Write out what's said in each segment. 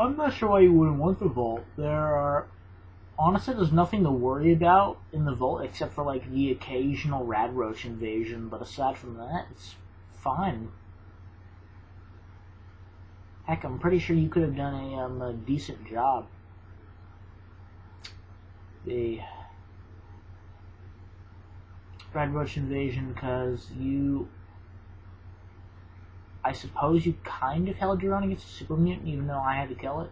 I'm not sure why you wouldn't want the vault. Honestly, there's nothing to worry about in the vault except for like the occasional rad roach invasion, but aside from that, it's fine. Heck, I'm pretty sure you could have done a decent job. The rad roach invasion, because I suppose you kind of held your own against a super mutant, even though I had to kill it.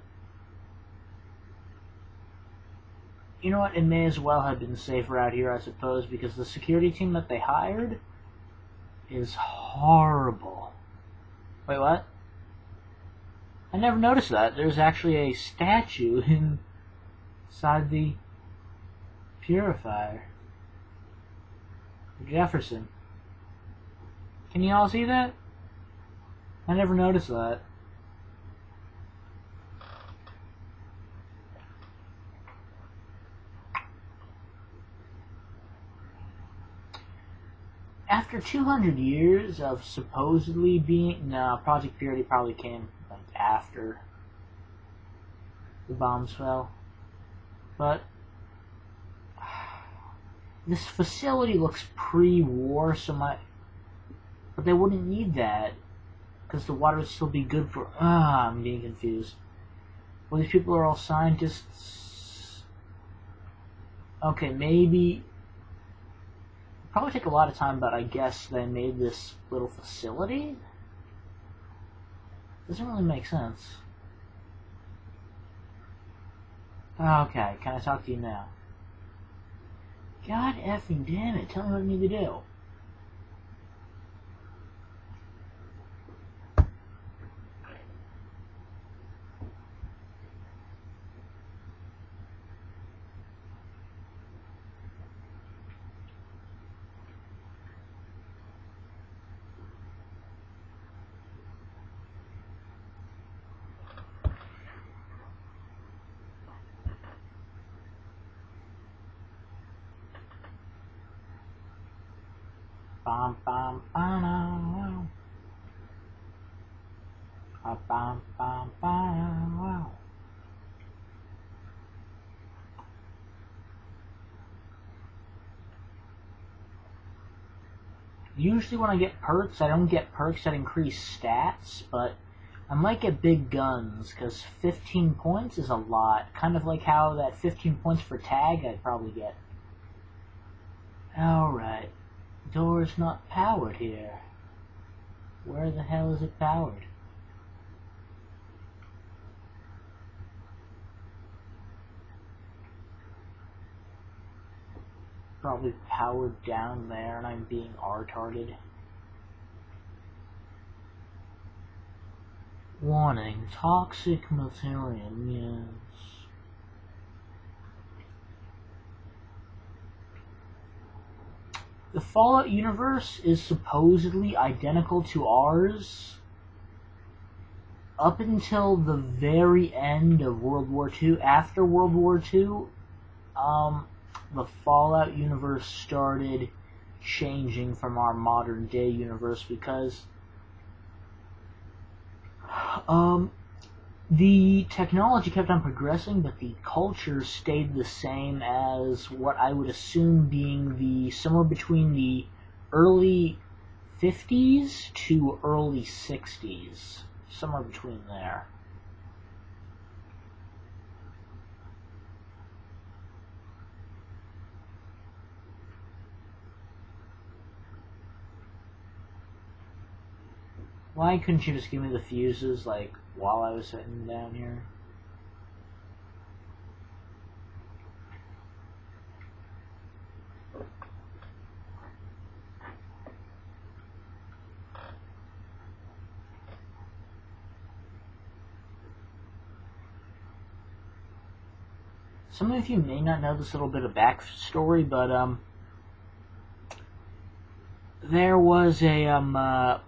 You know what, it may as well have been safer out here, I suppose, because the security team that they hired is horrible. Wait, what? I never noticed that. There's actually a statue inside the purifier. Jefferson. Can you all see that? I never noticed that. After 200 years of supposedly being... No, Project Purity probably came like after the bombs fell. But this facility looks pre-war, but they wouldn't need that, because the water would still be good for... I'm being confused. Well, these people are all scientists. Okay, maybe... Probably take a lot of time, but I guess they made this little facility? Doesn't really make sense. Okay, can I talk to you now? God effing damn it, tell me what I need to do. Bam, bam, bam, bam, bam, bam. Usually when I get perks, I don't get perks that increase stats, but I might get big guns, because 15 points is a lot. Kind of like how that 15 points for tag I'd probably get. Alright. Door's not powered here. Where the hell is it powered? Probably powered down there and I'm being retarded. Warning, toxic material, The Fallout universe is supposedly identical to ours up until the very end of World War II. After World War II, the Fallout universe started changing from our modern day universe because the technology kept on progressing, but the culture stayed the same as what I would assume being somewhere between the early 50s to early 60s. Somewhere between there. Why couldn't you just give me the fuses, like, while I was sitting down here? Some of you may not know this little bit of backstory, but, there was a,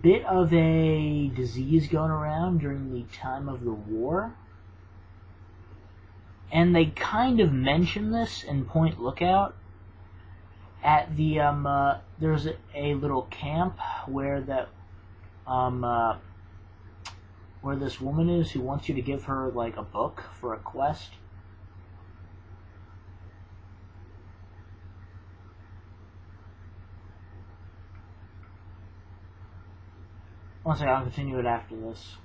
bit of a disease going around during the time of the war, and they kind of mention this in Point Lookout at the there's a little camp where where this woman is who wants you to give her like a book for a quest. One second, I'll continue it after this.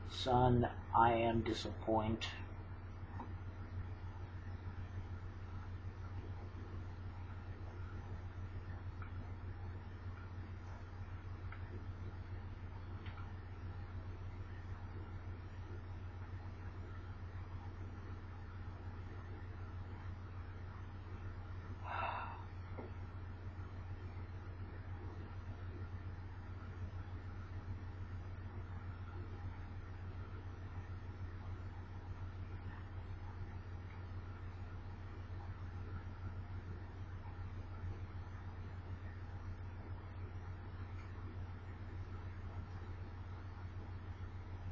Son, I am disappointed.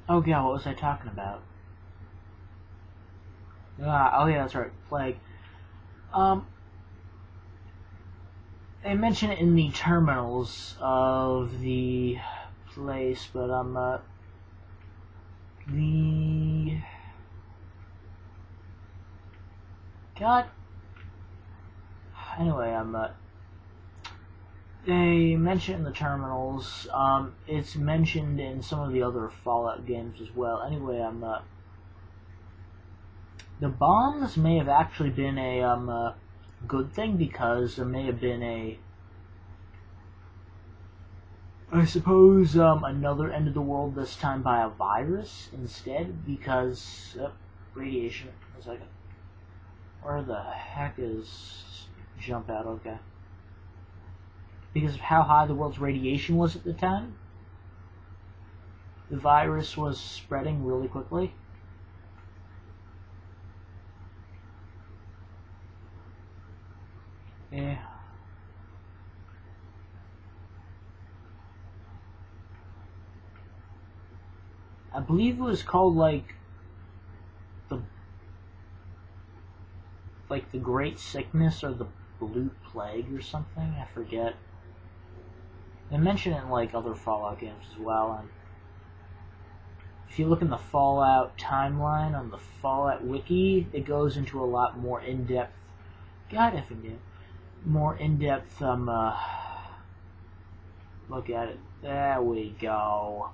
Oh god, what was I talking about? Oh yeah, that's right, plague. They mention it in the terminals of the place, but the god. Anyway, they mention it in the terminals. It's mentioned in some of the other Fallout games as well. Anyway, the bombs may have actually been a good thing, because there may have been I suppose another end of the world, this time by a virus instead, because radiation. One second. Where the heck is jump out? Okay. Because of how high the world's radiation was at the time, the virus was spreading really quickly. Yeah. I believe it was called like the Great Sickness or the Blue Plague or something. I forget. They mention it in like other Fallout games as well. And if you look in the Fallout timeline on the Fallout wiki, it goes into a lot more in-depth. God effing damn. More in-depth look at it. There we go.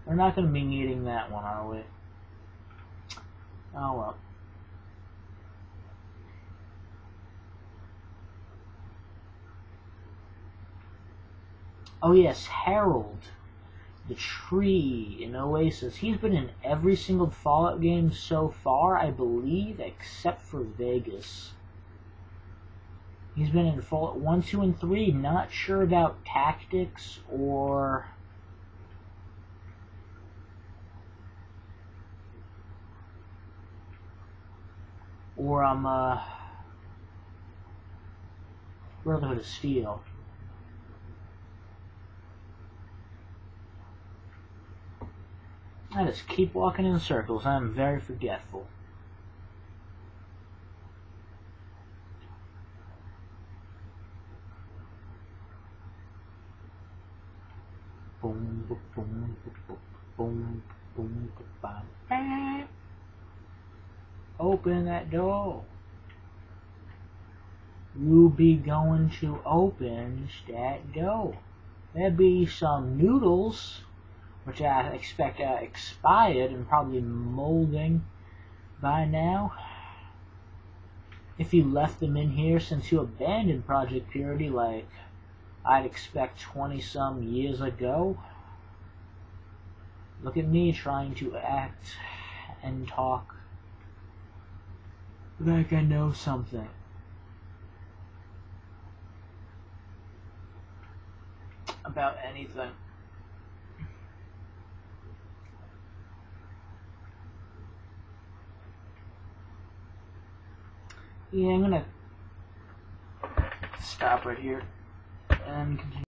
We're not going to be needing that one, are we? Oh well. Oh yes, Harold, the tree in Oasis. He's been in every single Fallout game so far, I believe, except for Vegas. He's been in Fallout 1, 2, and 3. Not sure about tactics or Brotherhood of Steel. I just keep walking in circles. I'm very forgetful. Boom, boom, boom, boom, boom, boom. Open that door. You be going to open that door. There be some noodles, which I expect are expired and probably molding by now. If you left them in here since you abandoned Project Purity, like I'd expect 20-some years ago. Look at me trying to act and talk like I know something about anything. Yeah, I'm gonna stop right here and continue.